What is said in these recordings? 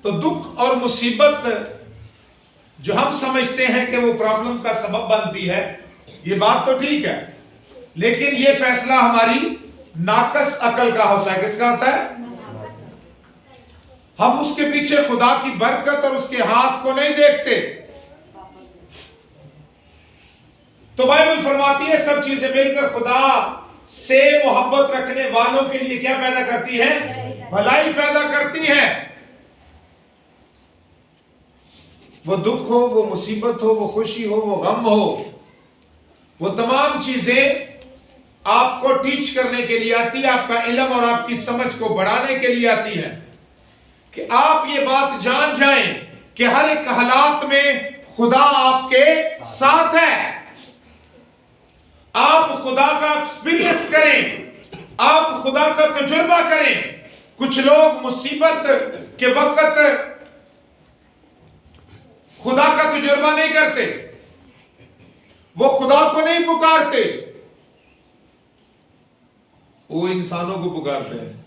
तो दुख और मुसीबत जो हम समझते हैं कि वो प्रॉब्लम का सबब बनती है, ये बात तो ठीक है, लेकिन ये फैसला हमारी नाकस अकल का होता है। किसका होता है? हम उसके पीछे खुदा की बरकत और उसके हाथ को नहीं देखते। तो बाइबल फरमाती है सब चीजें मिलकर खुदा से मोहब्बत रखने वालों के लिए क्या पैदा करती है? भलाई पैदा करती है। वो दुख हो, वो मुसीबत हो, वो खुशी हो, वो गम हो, वो तमाम चीजें आपको टीच करने के लिए आती है, आपका इल्म और आपकी समझ को बढ़ाने के लिए आती है कि आप ये बात जान जाएं कि हर एक हालात में खुदा आपके साथ है। आप खुदा का एक्सपीरियंस करें, आप खुदा का तजुर्बा करें। कुछ लोग मुसीबत के वक्त खुदा का तजुर्बा नहीं करते, वो खुदा को नहीं पुकारते, वो इंसानों को पुकारते हैं।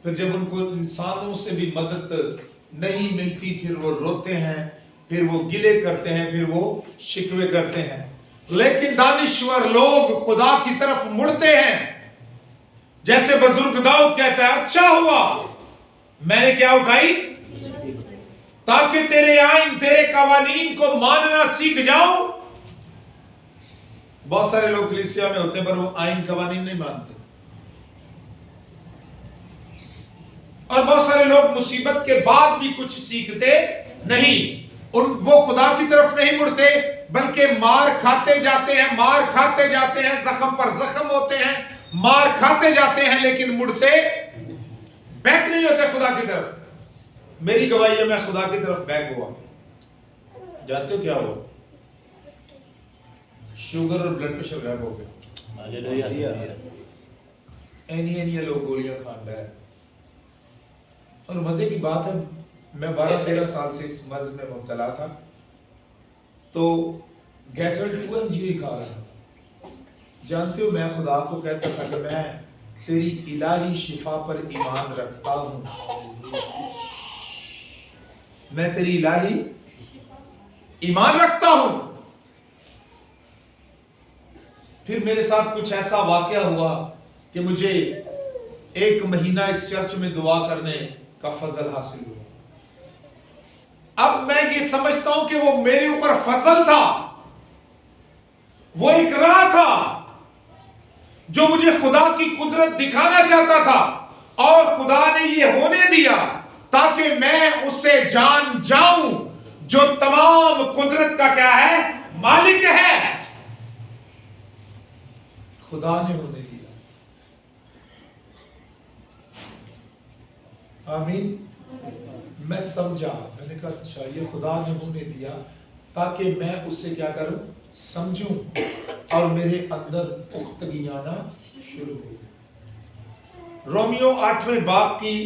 फिर जब उनको इंसानों से भी मदद नहीं मिलती, फिर वो रोते हैं, फिर वो गिले करते हैं, फिर वो शिकवे करते हैं। लेकिन दानिश्वर लोग खुदा की तरफ मुड़ते हैं। जैसे बुजुर्ग दाऊद कहता है, अच्छा हुआ मैंने क्या उठाई, ताकि तेरे आइन तेरे कवानीन को मानना सीख जाऊं। बहुत सारे लोग कलीसिया में होते हैं पर वो आइन कवानीन नहीं मानते, और बहुत सारे लोग मुसीबत के बाद भी कुछ सीखते नहीं। वो खुदा की तरफ नहीं मुड़ते, बल्कि मार खाते जाते हैं, मार खाते जाते हैं, जख्म पर जख्म होते हैं, मार खाते जाते हैं, लेकिन मुड़ते बैक नहीं होते खुदा की तरफ। मेरी गवाही है, मैं खुदा की तरफ बैक हुआ। जानते हो क्या हुआ? शुगर और ब्लड प्रेशर गायब हो गया। एनी लोग गोलियां खान रहे हैं। और मजे की बात है, मैं 12-13 साल से इस मर्ज में मुब्तला था, तो गैटल 2mg खा रहा था। जानते हो, मैं खुदा को कहता था कि मैं तेरी इलाही शिफा पर ईमान रखता हूं, मैं तेरी इलाही ईमान रखता हूं। फिर मेरे साथ कुछ ऐसा वाकया हुआ कि मुझे 1 महीना इस चर्च में दुआ करने का फजल हासिल हुआ। अब मैं ये समझता हूं कि वो मेरे ऊपर फजल था, वो एक राह था जो मुझे खुदा की कुदरत दिखाना चाहता था, और खुदा ने ये होने दिया ताकि मैं उससे जान जाऊं जो तमाम कुदरत का क्या है, मालिक है। खुदा ने होने दिया। आमीन। मैं समझा, मैंने कहा अच्छा ये खुदा ने होने दिया ताकि मैं उससे क्या करूं, समझूं, और मेरे अंदर पुख्तगी आना शुरू हो। रोमियो 8वें बाब की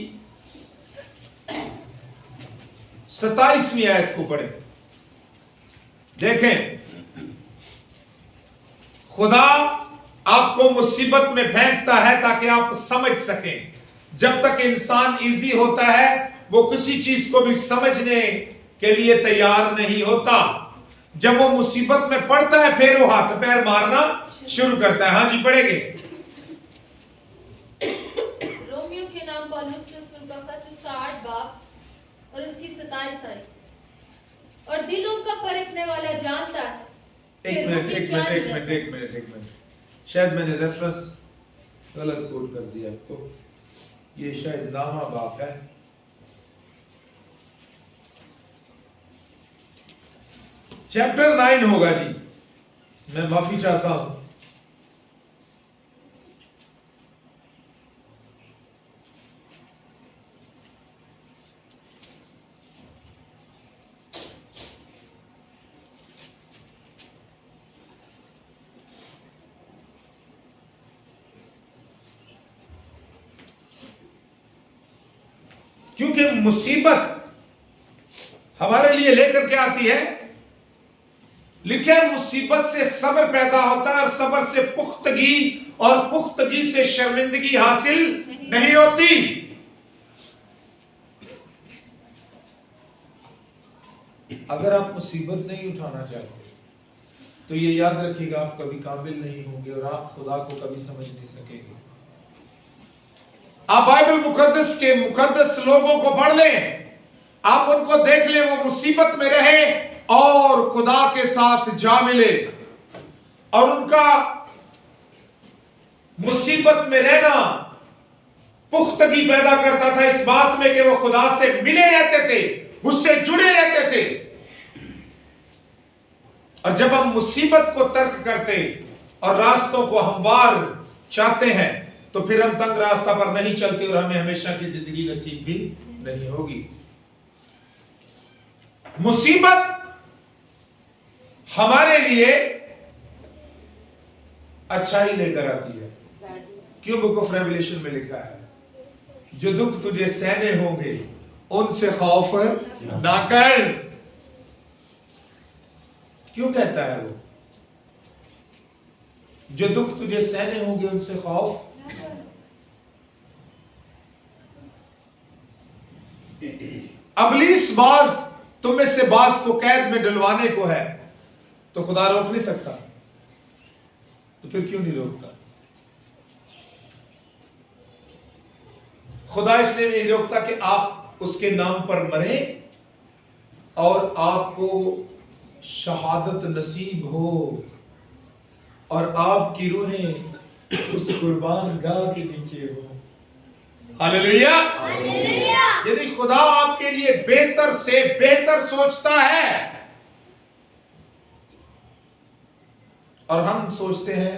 27वीं आयत को पढ़े। देखें, खुदा आपको मुसीबत में फेंकता है ताकि आप समझ सकें। जब तक इंसान इजी होता है वो किसी चीज को भी समझने के लिए तैयार नहीं होता। जब वो मुसीबत में पड़ता है फिर वो हाथ पैर मारना शुरू करता है। हाँ जी, पढ़ेंगे। रोमियो के नाम पौलुस रसूल का खत, उसका 8 बाब और उसकी 27 आयत। और दिलों का परखने वाला जानता है। एक मिनट, शायद मैंने रेफरेंस गलत कोट कर दिया आपको। ये शायद नामा बाप है। चैप्टर 9 होगा जी, मैं माफी चाहता हूं। क्योंकि मुसीबत हमारे लिए लेकर के आती है। लिखे मुसीबत से सब्र पैदा होता है और सब्र से पुख्तगी, और पुख्तगी से शर्मिंदगी हासिल नहीं होती। अगर आप मुसीबत नहीं उठाना चाहते तो ये याद रखिएगा, आप कभी काबिल नहीं होंगे और आप खुदा को कभी समझ नहीं सकेंगे। आप बाइबल मुकद्दस के मुकद्दस लोगों को पढ़ लें, आप उनको देख लें, वो मुसीबत में रहे और खुदा के साथ जा मिले, और उनका मुसीबत में रहना पुख्तगी पैदा करता था इस बात में कि वो खुदा से मिले रहते थे, उससे जुड़े रहते थे। और जब हम मुसीबत को तर्क करते और रास्तों को हमवार चाहते हैं तो फिर हम तंग रास्ता पर नहीं चलते और हमें हमेशा की जिंदगी नसीब भी नहीं होगी। मुसीबत हमारे लिए अच्छा ही लेकर आती है। क्यों? बुक ऑफ रेवलेशन में लिखा है, जो दुख तुझे सहने होंगे उनसे खौफ ना कर। क्यों कहता है वो? जो दुख तुझे सहने होंगे उनसे खौफ। अबलीस बाज तुम में से बाज को कैद में डलवाने को है, तो खुदा रोक नहीं सकता? तो फिर क्यों नहीं रोकता? खुदा इसलिए नहीं रोकता कि आप उसके नाम पर मरे और आपको शहादत नसीब हो और आपकी रूहें उस कुर्बान गाह के नीचे हो। हालेलुया। यदि खुदा आपके लिए बेहतर से बेहतर सोचता है और हम सोचते हैं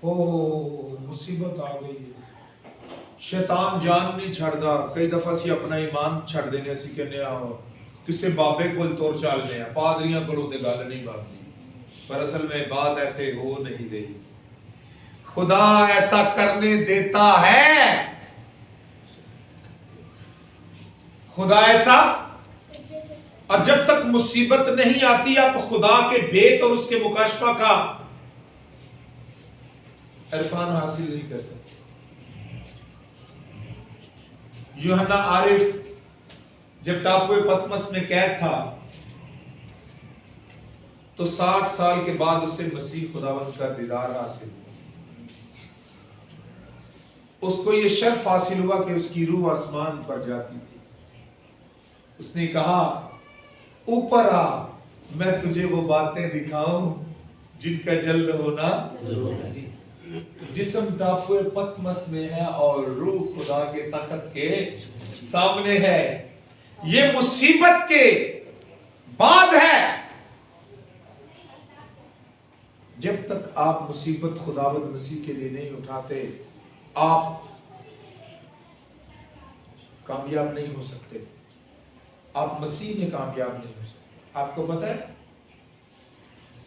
ओ मुसीबत आ गई है, शैतान जान नहीं छड़दा, कई दफा सी अपना ईमान छड़ देने, असी कहने किसी बाबे को तोड़ चालने पादरियां को गल नहीं बनती, पर असल में बात ऐसे हो नहीं रही। खुदा ऐसा करने देता है, खुदा ऐसा। और जब तक मुसीबत नहीं आती आप खुदा के भेद और उसके मुकाशफा का इरफान हासिल नहीं कर सकते। यूहन्ना आरिफ जब टापुए पतमस में कैद था तो 60 साल के बाद उसे मसीह खुदावंद का दीदार हासिल हुआ। उसको ये शर्फ हासिल हुआ कि उसकी रूह आसमान पर जाती थी। उसने कहा ऊपर आ, मैं तुझे वो बातें दिखाऊं जिनका जल्द होना जरूरी। जिस्म टापुए पतमस में है और रूह खुदा के तख्त के सामने है। ये मुसीबत के बाद है। जब तक आप मुसीबत खुदावंद मसीह के लिए नहीं उठाते आप कामयाब नहीं हो सकते, आप मसीह में कामयाब नहीं हो सकते। आपको पता है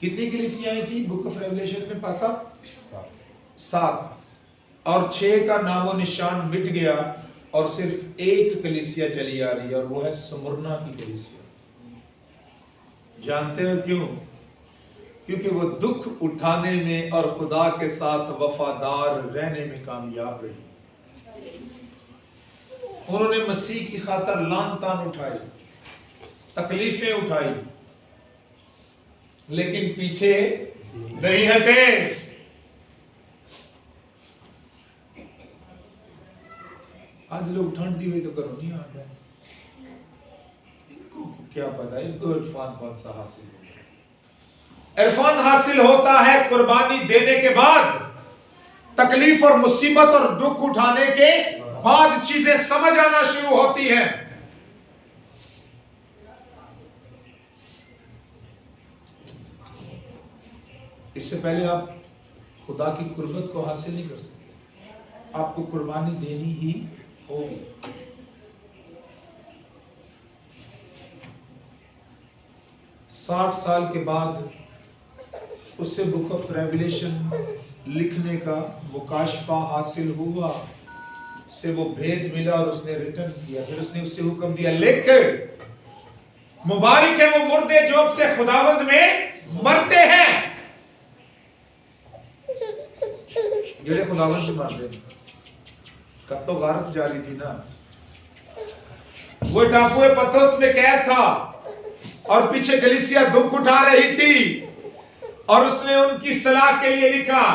कितनी कलीसियाएं थी बुक ऑफ रेवलेशन में? पासा 7 और 6 का नामो निशान मिट गया और सिर्फ एक कलीसिया चली आ रही है और वो है स्मुरना की कलीसिया। जानते हो क्यों? क्योंकि वो दुख उठाने में और खुदा के साथ वफादार रहने में कामयाब रही। उन्होंने मसीह की खातर लान तान उठाई, तकलीफें उठाई, लेकिन पीछे नहीं हटे। आज लोग ठंडी हुई तो करो नहीं आ रहा, इनको क्या पता, इनको इरफान कौन सा हासिल हो। इरफान हासिल होता है कुर्बानी देने के बाद, तकलीफ और मुसीबत और दुख उठाने के बाद चीजें समझ आना शुरू होती हैं। इससे पहले आप खुदा की कुर्बत को हासिल नहीं कर सकते, आपको कुर्बानी देनी ही होगी। 60 साल के बाद उसे बुक ऑफ रेवलेशन लिखने का मुकाशफा हासिल हुआ, से वो भेद मिला और उसने रिटर्न किया। फिर उसने उससे हुक्म दिया लिख, मुबारक है वो मुर्दे जो अब से खुदावंद में मरते हैं। जेड़े खुदावंद से मरते हैं, कत्लो गारत जारी थी ना। वो टापुए पतोस में कैद था और पीछे कलीसिया दुख उठा रही थी, और उसने उनकी सलाह के लिए लिखा,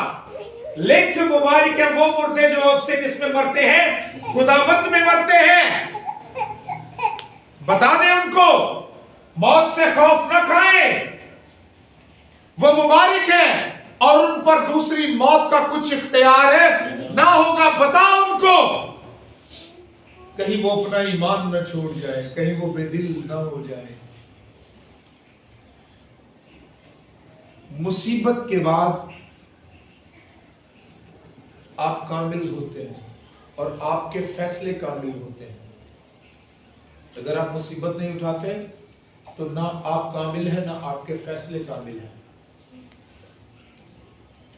लेख मुबारक है वो मुर्दे जो अब से किसमें मरते हैं? खुदावंद में मरते हैं। बता दें उनको, मौत से खौफ न खाएं, वो मुबारक है, और उन पर दूसरी मौत का कुछ इख्तियार है ना होगा। बता उनको, कहीं वो अपना ईमान न छोड़ जाए, कहीं वो बेदिल न हो जाए। मुसीबत के बाद आप कामिल होते हैं और आपके फैसले कामिल होते हैं। अगर आप मुसीबत नहीं उठाते तो ना आप कामिल हैं, ना आपके फैसले कामिल हैं,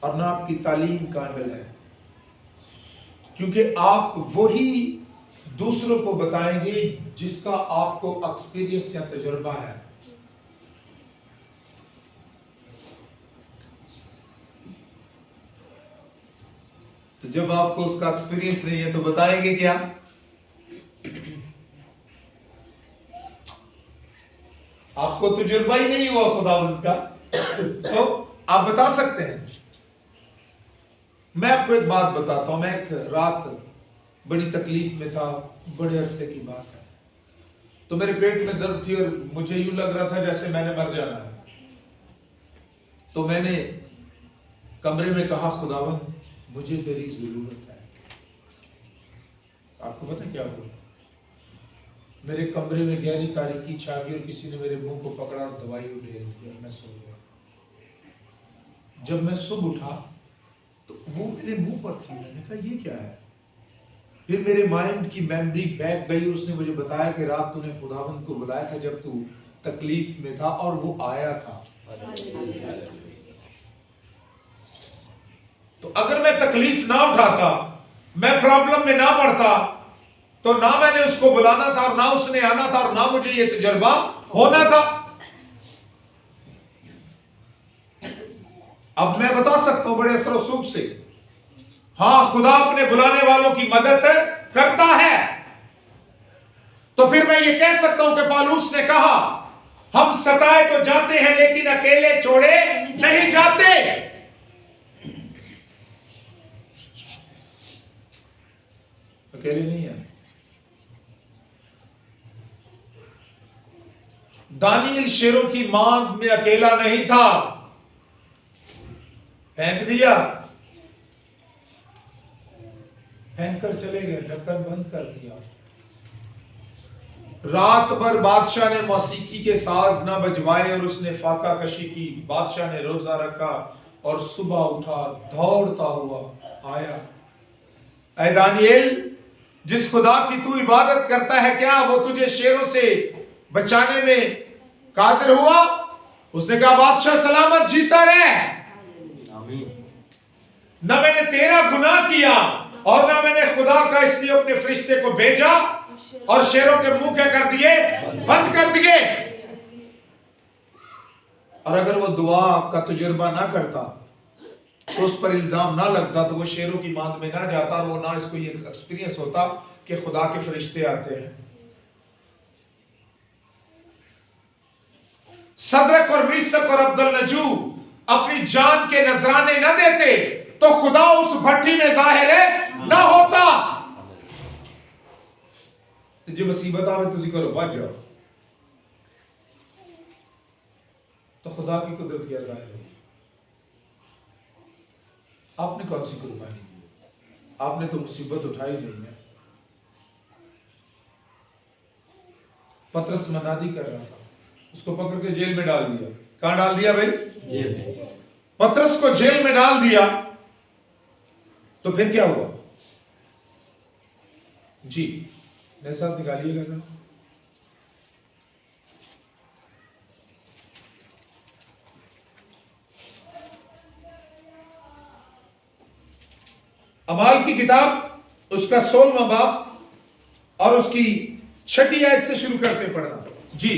और ना आपकी तालीम कामिल है, क्योंकि आप वही दूसरों को बताएंगे जिसका आपको एक्सपीरियंस या तजुर्बा है। तो जब आपको उसका एक्सपीरियंस नहीं है तो बताएंगे क्या? आपको तजुर्बा ही नहीं हुआ खुदावंद का, तो आप बता सकते हैं। मैं आपको एक बात बताता हूं। मैं एक रात बड़ी तकलीफ में था, बड़े अरसे की बात है। तो मेरे पेट में दर्द थी और मुझे यूं लग रहा था जैसे मैंने मर जाना है। तो मैंने कमरे में कहा, खुदावंद मुझे तेरी जरूरत है। आपको पता क्या हुआ? मेरे कमरे में गहरी तारीकी छा गई और किसी ने मेरे मुंह को पकड़ा और दवाई उठे दी और मैं सो गया। जब मैं सुबह उठा तो वो मेरे मुंह पर थी। मैंने कहा ये क्या है? फिर मेरे माइंड की मेमोरी बैक गई और उसने मुझे बताया कि रात तूने खुदावंद को बुलाया था जब तू तकलीफ में था और वो आया था। तो अगर मैं तकलीफ ना उठाता, मैं प्रॉब्लम में ना पड़ता, तो ना मैंने उसको बुलाना था और ना उसने आना था और ना मुझे ये तजुर्बा होना था। अब मैं बता सकता हूं बड़े असर और सुख से, हाँ खुदा अपने बुलाने वालों की मदद करता है। तो फिर मैं ये कह सकता हूं कि पौलुस ने कहा, हम सताए तो जाते हैं लेकिन अकेले छोड़े नहीं जाते। अकेले नहीं है। दानियल शेरों की मांग में अकेला नहीं था। फेंक दिया, फेंक कर चले गए, ढक्कन बंद कर दिया। रात भर बादशाह ने मौसीकी के साज ना बजवाए और उसने फाका कशी की। बादशाह ने रोजा रखा और सुबह उठा, दौड़ता हुआ आया। ऐ दानियल, जिस खुदा की तू इबादत करता है, क्या वो तुझे शेरों से बचाने में कादिर हुआ? उसने कहा, बादशाह सलामत जीता रहे। न मैंने तेरा गुनाह किया और न मैंने खुदा का इसलिए अपने फरिश्ते को भेजा और शेरों के मुंह क्या कर दिए? बंद कर दिए। और अगर वो दुआ का तजुर्बा ना करता तो उस पर इल्जाम ना लगता, तो वो शेरों की मांद में ना जाता और वो ना इसको ये एक्सपीरियंस होता कि खुदा के फरिश्ते आते हैं। सदरक और मीसक और अब्दुल नजू अपनी जान के नजराने न देते तो खुदा उस भट्टी में जाहिर है ना होता। जो मुसीबत आवे तुझी करो बच जाओ, तो खुदा की कुदरत क्या जाहिर है? आपने कौन सी कुर्बानी दी? आपने तो मुसीबत उठाई नहीं है। पतरस मनादी कर रहा था, उसको पकड़ के जेल में डाल दिया। कहां डाल दिया भाई? जेल में। पतरस को जेल में डाल दिया तो फिर क्या हुआ जी? मेरे साथ निकालिएगा सर। अमाल की किताब उसका 16वां बाब और उसकी 6ठी आयत से शुरू करते हैं पढ़ना जी।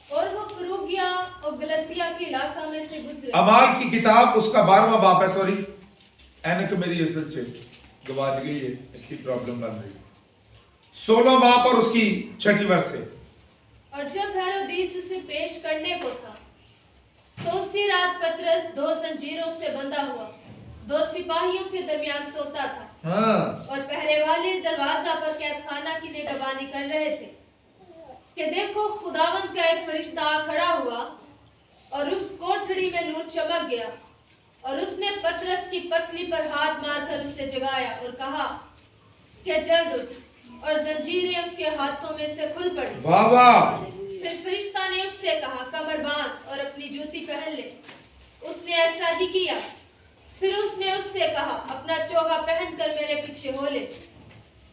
और वो फ्रूगिया और गलतिया के इलाका में से गुजरे। अमाल की किताब उसका 12वां बाब है। सॉरी, एनक मेरी असल से गवाच गई है, इसकी प्रॉब्लम बन रही है। 16 बाप और उसकी 6 वर्ष से। और जब हेरोदीस उसे पेश करने को था, तो उसी रात पतरस 2 जंजीरों से बंधा हुआ 2 सिपाहियों के दरमियान सोता था। हाँ। और पहरे वाले दरवाजा पर कैदखाना की निगरानी कर रहे थे कि देखो खुदावंद का एक फरिश्ता आ खड़ा हुआ और उस कोठड़ी में नूर चमक गया, और उसने पतरस की पसली पर हाथ मारकर उसे जगाया और कहा कि जल्द उठ, और जंजीरें उसके हाथों में से खुल पड़ी। वाह वाह। फिर फरिश्ता ने उससे कहा, कमर बांध और अपनी जूती पहन ले। उसने ऐसा ही किया। फिर उसने उससे कहा, अपना चोगा पहनकर मेरे पीछे हो ले।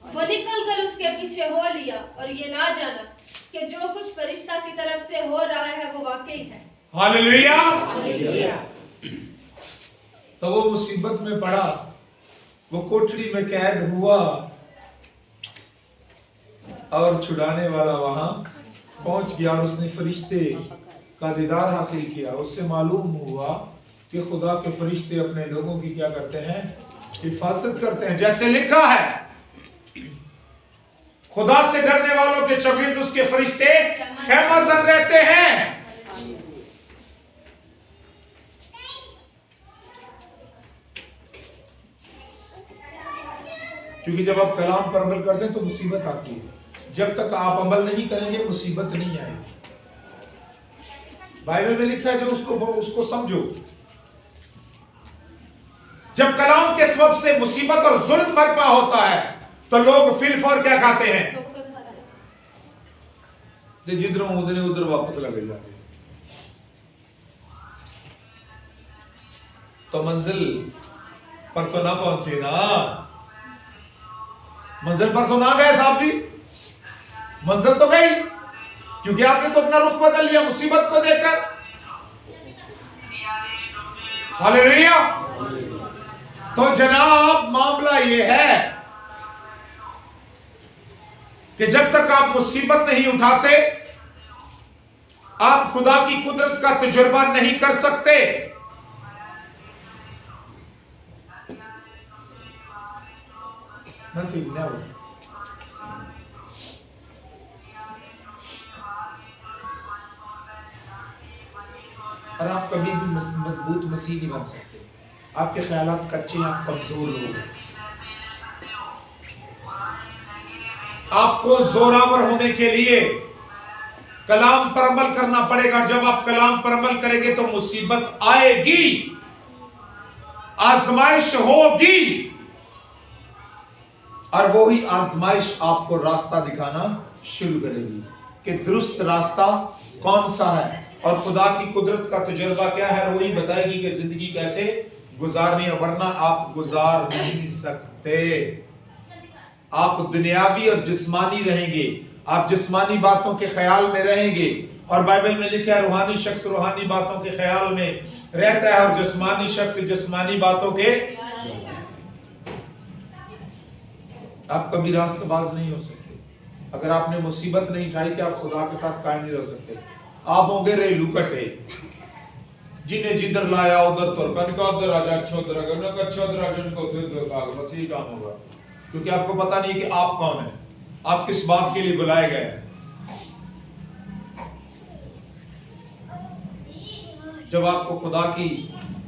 वो निकलकर उसके पीछे हो लिया, और ये ना जाना कि जो कुछ फरिश्ता की तरफ से हो रहा है वो वाकई है। हालेलुया। तो वो मुसीबत में पड़ा, वो कोठरी में कैद हुआ, और छुड़ाने वाला वहां पहुंच गया, और उसने फरिश्ते का दीदार हासिल किया। उससे मालूम हुआ कि खुदा के फरिश्ते अपने लोगों की क्या करते हैं, हिफाजत करते हैं। जैसे लिखा है, खुदा से डरने वालों के चौगिर्द उसके फरिश्ते खैमाजन रहते हैं। क्योंकि जब आप कलाम पर अमल करते हैं तो मुसीबत आती है। जब तक आप अमल नहीं करेंगे मुसीबत नहीं आएगी। बाइबल में लिखा है, जो उसको समझो। जब कलाम के सबब से मुसीबत और जुल्म बर्पा होता है तो लोग फिलफौर क्या खाते हैं, जिधर उधर वापस लगे जाते हैं। तो मंजिल पर तो ना पहुंचे ना, मंजिल पर तो ना गए साहब जी, मंजिल तो गई, क्योंकि आपने तो अपना रुख बदल लिया मुसीबत को देखकर। हालेलुया। तो जनाब मामला यह है कि जब तक आप मुसीबत नहीं उठाते, आप खुदा की कुदरत का तजुर्बा नहीं कर सकते। Nothing, never. और आप कभी भी मजबूत मसीह नहीं बन सकते। आपके ख्यालात कच्चे, आप कमजोर लोग हैं। आपको जोरावर होने के लिए कलाम पर अमल करना पड़ेगा। जब आप कलाम पर अमल करेंगे तो मुसीबत आएगी, आजमाइश होगी, और वो ही आजमाइश आपको रास्ता दिखाना शुरू करेगी कि दुरुस्त रास्ता कौन सा है, और खुदा की कुदरत का तजुर्बा क्या है, वही बताएगी कि जिंदगी कैसे गुजारनी है। वरना आप गुजार नहीं सकते। आप दुनियावी और जिस्मानी रहेंगे, आप जिस्मानी बातों के ख्याल में रहेंगे, और बाइबल में लिखा है रूहानी शख्स रूहानी बातों के ख्याल में रहता है, और जिस्मानी शख्स जिस्मानी बातों के। आप कभी रास्तबाज नहीं हो सकते। अगर आपने मुसीबत नहीं उठाई कि आप खुदा के साथ कायम नहीं रह सकते। आप होंगे रेलू कटे, जिन्हें जिधर लाया उधर तुर का उधर आ जाए, अच्छा उधर आ जाए, बस यही काम होगा। क्योंकि आपको पता नहीं कि आप कौन है, आप किस बात के लिए बुलाए गए हैं। जब आपको खुदा की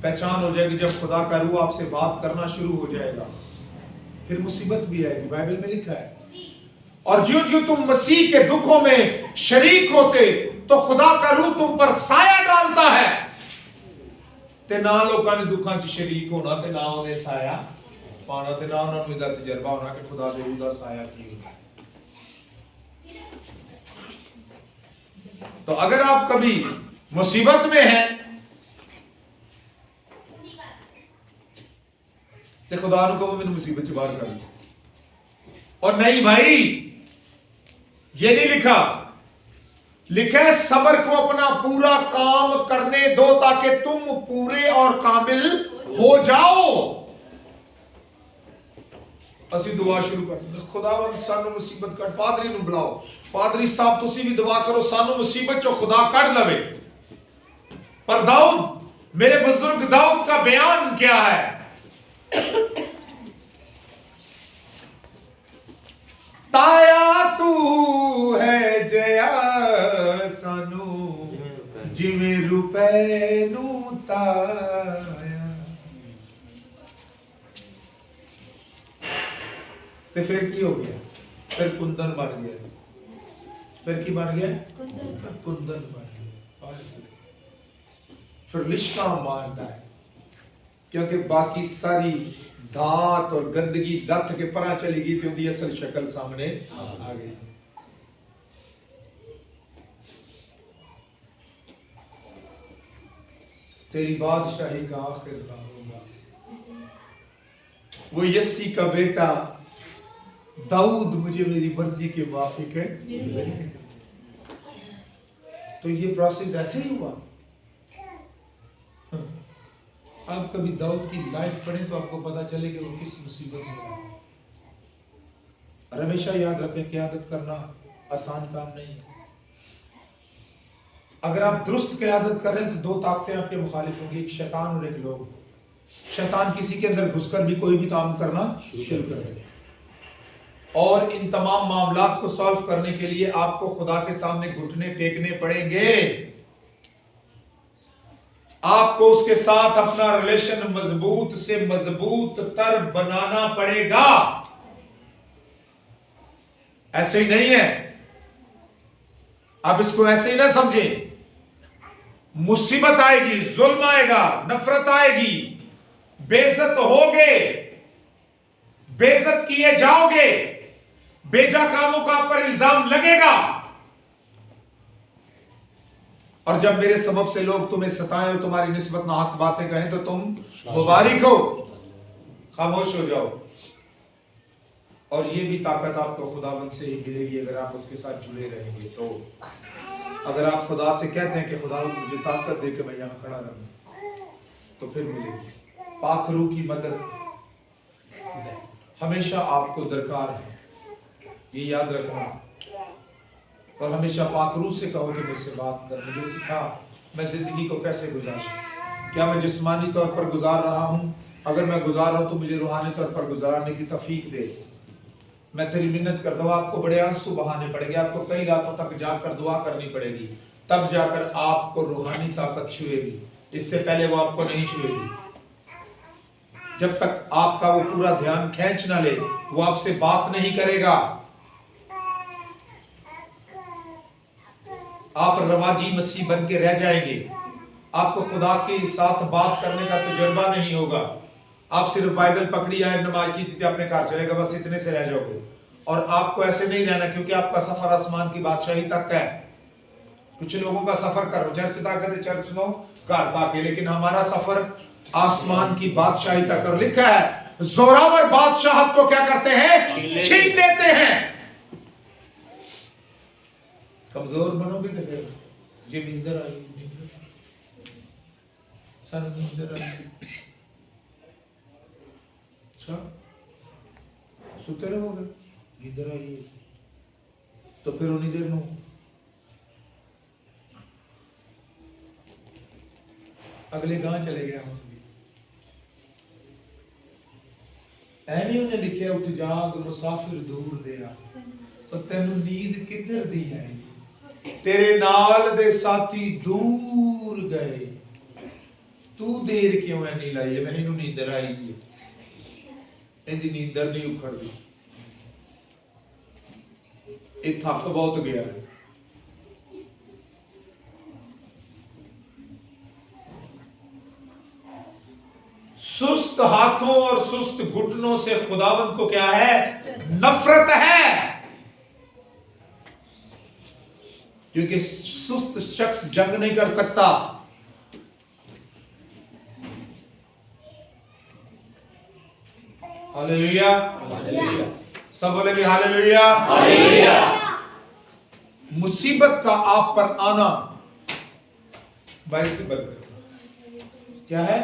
पहचान हो जाएगी, जब खुदा का रूह आपसे बात करना शुरू हो जाएगा, फिर मुसीबत भी आएगी। बाइबल में लिखा है, और ज्यों ज्यों तुम मसीह के दुखों में शरीक होते तो खुदा का रूह तुम पर साया डालता है। ते ना लोगों ने दुखों च शरीक होना, ते ना उन्हें साया पाना, ते ना उन्होंने इदा तजर्बा होना कि खुदा दे रूह दा साया की होता। तो अगर आप कभी मुसीबत में हैं ते खुदा नु कहो मैंने मुसीबत च बाहर कर लो। और नहीं भाई, ये नहीं लिखा, लिखा है सब्र को अपना पूरा काम करने दो ताकि तुम पूरे और कामिल हो जाओ। ਅਸੀਂ दुआ शुरू कर खुदावंद सानू मुसीबत कट, पादरी नु बुलाओ, पादरी साहब तुसी भी दुआ करो सानू मुसीबत चो खुदा कट लवे। पर दाऊद, मेरे बुजुर्ग दाऊद का बयान क्या है, ताया जिमें रुपए नू ताया। ते फिर की हो गया? फिर कुंदन बन गया। फिर की बन गया? कुंदन बन गया। फिर लिश्का मारता है, क्योंकि बाकी सारी धात और गंदगी लथ के परा चली गई थी, उनकी असल शक्ल सामने आ गई। तेरी बादशाही का आखिर ना होगा। वो यस्सी का बेटा दाऊद मुझे मेरी मर्जी के मुताबिक है। तो ये प्रोसेस ऐसे ही हुआ। आप कभी दाऊद की लाइफ पढ़ें तो आपको पता चले कि वो किस मुसीबत में रहा। और हमेशा याद रखें, क़यादत करना आसान काम नहीं है। अगर आप दुरुस्त क़यादत कर रहे हैं तो दो ताकतें आपके मुखालिफ होंगी, एक शैतान और एक लोग। शैतान किसी के अंदर घुसकर भी कोई भी काम करना शुरू कर देगा। और इन तमाम मामलात को सॉल्व करने के लिए आपको खुदा के सामने घुटने टेकने पड़ेंगे। आपको उसके साथ अपना रिलेशन मजबूत से मजबूत तर बनाना पड़ेगा। ऐसे ही नहीं है, आप इसको ऐसे ही ना समझें। मुसीबत आएगी, जुल्म आएगा, नफरत आएगी, बेइज्जत होगे, बेइज्जत किए जाओगे, बेजा कामों का आप पर इल्जाम लगेगा। और जब मेरे सबब से लोग तुम्हें सताएं और तुम्हारी निस्बत नाहक बातें कहें तो तुम मुबारिक हो, खामोश हो जाओ। और ये भी ताकत आपको खुदावंद से ही मिलेगी अगर आप उसके साथ जुड़े रहेंगे। तो अगर आप खुदा से कहते हैं कि खुदावंद मुझे ताकत दे के मैं यहां खड़ा रहूं, तो फिर मिलेगी। पाक रूह की मदद हमेशा आपको दरकार है, ये याद रखना। और हमेशा पाक रूह से कहो कि मुझसे बात कर, मुझे सिखा मैं जिंदगी को कैसे गुजारूं। क्या मैं जिस्मानी तौर पर गुजार रहा हूं? अगर मैं गुजार रहा हूं तो मुझे रूहानी तौर पर गुजारने की तौफीक दे। मैं तेरी मिन्नत करता हूं, आपको बड़े आंसू बहाने पड़ेंगे, आपको कई रातों तक जाकर दुआ करनी पड़ेगी, तब जाकर आपको रूहानी ताकत छुएगी। इससे पहले वो आपको नहीं छुएगी। जब तक आपका वो पूरा ध्यान खींच ना ले, वो आपसे बात नहीं करेगा। आप रवाजी मसीह बन के रह जाएंगे। आपको खुदा के साथ बात करने का तजुर्बा नहीं होगा। आप सिर्फ बाइबल पकड़ी आए, नमाज की थी, अपने घर चलेगा, बस इतने से रह जाओगे। और आपको ऐसे नहीं रहना, क्योंकि आपका सफर आसमान की बादशाही तक है। कुछ लोगों का सफर करो चर्च तक, चर्च लो घर तक, लेकिन हमारा सफर आसमान की बादशाही तक। और लिखा है जोरावर बादशाहत को क्या करते हैं? छीन लेते हैं। कमजोर बनोगे तो फिर जी नींदर आई, नींदर आई। अच्छा सुते रहोगे, नींदर आई तो फिर उन्हीं देर नो अगले गांव चले गए हम। ਐਵੇਂ ਉਹਨੇ ਲਿਖਿਆ ਉੱਠ ਜਾਗ ਮੁਸਾਫਿਰ ਦੂਰ ਦਿਆ, ਪਰ ਤੈਨੂੰ ਨੀਂਦ ਕਿੱਧਰ ਦੀ ਆਈ? ਤੇਰੇ ਨਾਲ ਦੇ ਸਾਥੀ ਦੂਰ ਗਏ, ਤੂੰ ਦੇਰ ਕਿਉਂ ਐਨੀ ਲਾਈ ਹੈ? ਮੈਨੂੰ ਨੀਂਦਰ ਆਈ ਹੈ। ਇਹਦੀ ਨੀਂਦਰ ਨਹੀਂ ਉਖੜਦੀ, ਇਹ ਥੱਕ ਬਹੁਤ ਗਿਆ ਹੈ। सुस्त हाथों और सुस्त घुटनों से खुदावंद को क्या है? नफरत है। क्योंकि सुस्त शख्स जंग नहीं कर सकता। हालेलुया, सब बोले भी हालेलुया, हालेलुया। मुसीबत का आप पर आना बाइस से बरकत क्या है?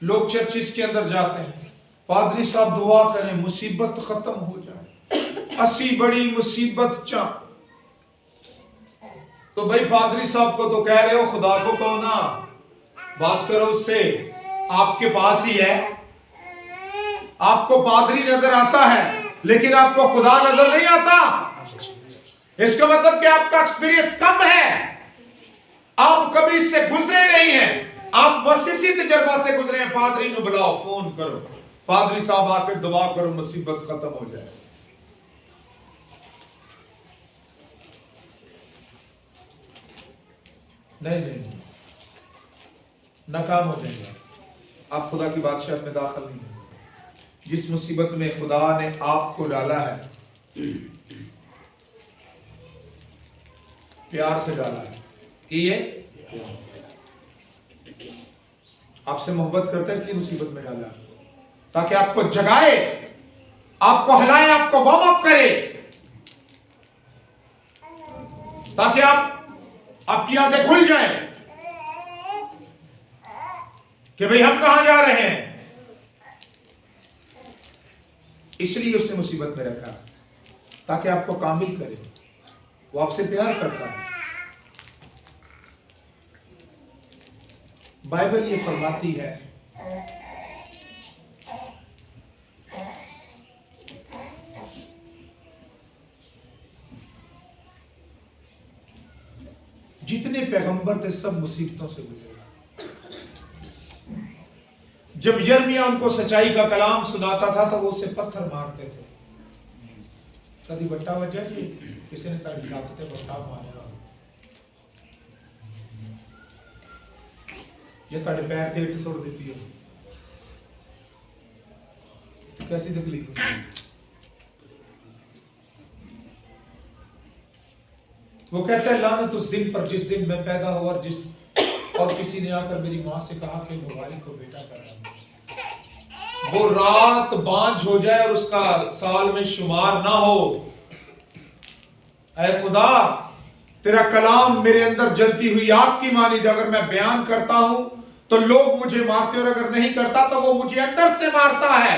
लोग चर्चिस के अंदर जाते हैं, पादरी साहब दुआ करें मुसीबत खत्म हो जाए, असी बड़ी मुसीबत चा। तो भाई पादरी साहब को तो कह रहे हो, खुदा को कहो ना, बात करो उससे। आपके पास ही है, आपको पादरी नजर आता है लेकिन आपको खुदा नजर नहीं आता। इसका मतलब कि आपका एक्सपीरियंस कम है। आप कभी इससे गुजरे नहीं हैं, आप बस इसी तजर्बा से गुजरे हैं। पादरी नु बुलाओ, फोन करो, पादरी साहब आके दुआ करो, मुसीबत खत्म हो जाए। नहीं नहीं, नाकाम हो जाएगा। आप खुदा की बादशाहत में दाखिल नहीं है। जिस मुसीबत में खुदा ने आपको डाला है, प्यार से डाला है कि ये आपसे मोहब्बत करता है, इसलिए मुसीबत में डाला, ताकि आपको जगाए, आपको हिलाए, आपको वार्म अप करे, ताकि आपकी आंखें खुल जाएं कि भाई हम कहां जा रहे हैं। इसलिए उसने मुसीबत में रखा, ताकि आपको कामिल करे। वो आपसे प्यार करता है। बाइबल ये फरमाती है, जितने पैगंबर थे सब मुसीबतों से गुजरे। जब यिर्मयाह उनको सच्चाई का कलाम सुनाता था तो वो उसे पत्थर मारते थे। कभी बट्टा वजह जी किसी ने ताड़ी लाते बट्टा मारा, ये ताड़े पैर के इट छोड़ देती है, कैसी तकलीफ होती है। वो कहता है लानत उस दिन पर जिस दिन मैं पैदा हुआ और किसी ने आकर मेरी मां से कहा कि मुबारक को बेटा करा। वो रात बांझ हो जाए और उसका साल में शुमार ना हो। ऐ खुदा, तेरा कलाम मेरे अंदर जलती हुई आग की मानी। अगर मैं बयान करता हूं तो लोग मुझे मारते, और अगर नहीं करता तो वो मुझे अंदर से मारता है।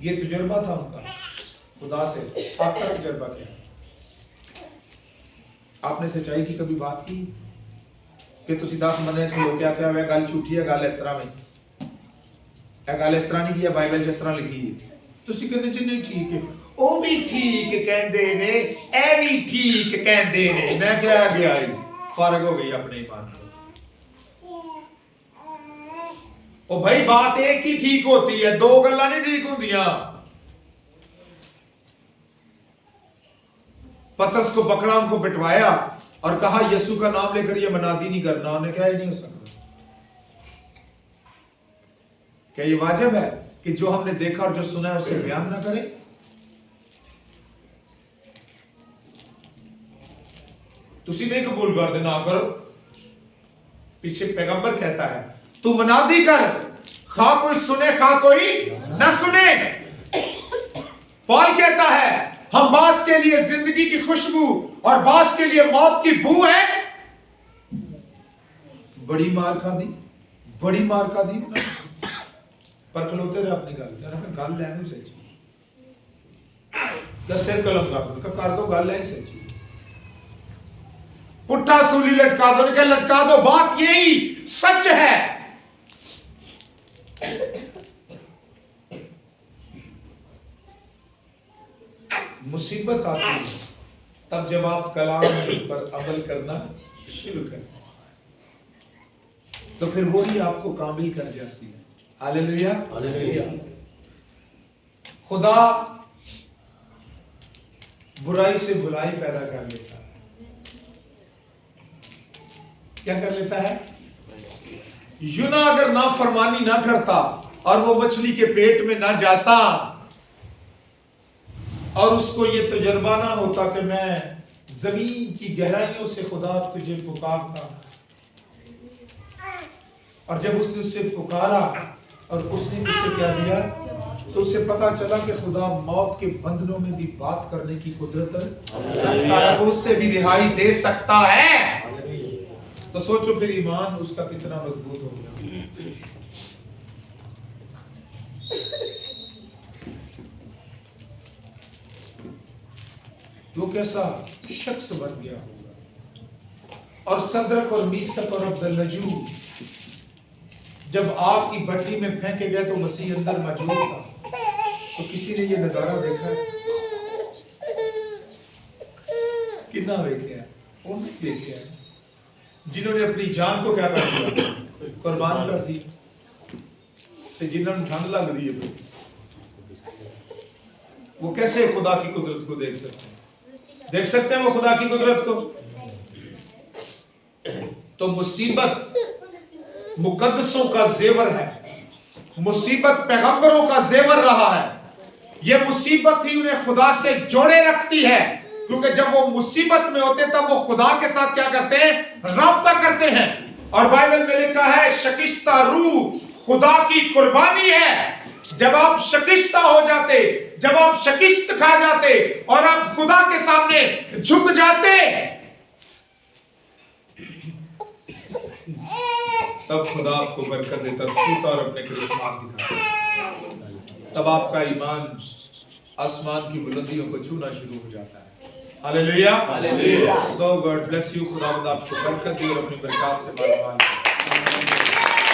ये तजुर्बा था उनका खुदा से। आपका तजुर्बा क्या है? आपने सच्चाई की कभी बात की कि तुसी 10 महीने चलो क्या क्या वे गल झूठी है, गल इस तरह में है, गल इस तरह नहीं की बाइबल च इस तरह लिखी है। तुसी कहते जी नहीं ठीक है, ओ भी ठीक कहंदे ने, ए भी ठीक कहंदे ने। मैं क्या गया फारग हो गई अपने ईमान को। ओ भाई बात एक ही ठीक होती है, दो गल्ला नहीं ठीक होंदियां। पतरस को पकड़ा, उनको पिटवाया और कहा यीशु का नाम लेकर ये मनादी नहीं करना। उन्होंने कहा ये नहीं हो सकता। क्या ये वाजिब है कि जो हमने देखा और जो सुना है उसे बयान ना करें? तुसी नहीं कबूल कर देना करो। पीछे पैगंबर कहता है तू मनादी कर, खा कोई सुने खा कोई न सुने। पॉल कहता है हम बास के लिए जिंदगी की खुशबू और बास के लिए मौत की बू है। बड़ी मार खा दी, बड़ी मार खा दी, पर खलोते रहे अपनी गल है सच्ची। सिर कलम कर दो, गल है सच्ची। पुट्ठा सूली लटका दो, क्या लटका दो, बात यही सच है। मुसीबत आती है तब जब आप कलाम पर अमल करना शुरू करते हैं, तो फिर वही आपको कामिल कर जाती है। Hallelujah, hallelujah. खुदा बुराई से भलाई पैदा कर लेता है। क्या कर लेता है? यूना अगर नाफरमानी ना करता और वो मछली के पेट में ना जाता और उसको ये तजर्बा ना होता कि मैं जमीन की गहराइयों से खुदा तुझे पुकारता, और जब उसने उससे पुकारा और उसने उसे क्या दिया, तो उसे पता चला कि खुदा मौत के बंधनों में भी बात करने की कुदरत रखता है, तो उससे भी रिहाई दे सकता है। तो सोचो फिर ईमान उसका कितना मजबूत हो गया। वो कैसा शख्स बन गया होगा। और सदरक और मीसक और अब्दुल्लजू जब आग की भट्टी में फेंके गए तो मसीह अंदर मौजूद था। तो किसी ने ये नजारा देखा? किन्ना वेख्या उन्हें वेख्या जिन्होंने अपनी जान को क्या कर दिया, कुर्बान कर दी, तो जिन्होंने ठंड लग रही है वो कैसे खुदा की कुदरत को देख सकते हैं? देख सकते हैं वो खुदा की कुदरत को? तो मुसीबत मुकद्दसों का जेवर है, मुसीबत पैगंबरों का जेवर रहा है। ये मुसीबत ही उन्हें खुदा से जोड़े रखती है, क्योंकि जब वो मुसीबत में होते तब वो खुदा के साथ क्या करते हैं? राब्ता करते हैं। और बाइबल में लिखा है शकिस्ता रूह खुदा की कुर्बानी है। जब आप शकिस्ता हो जाते, जब आप शकिस्त खा जाते और आप खुदा के सामने झुक जाते, तब खुदा आपको बरकत देता, छूता और अपने करिश्मात दिखाता। तब आपका ईमान आसमान की बुलंदियों को छूना शुरू हो जाता है। Hallelujah, hallelujah. So God bless you. खुदा आपको बरकत दे और अपनी बरकत से मालामाल करे।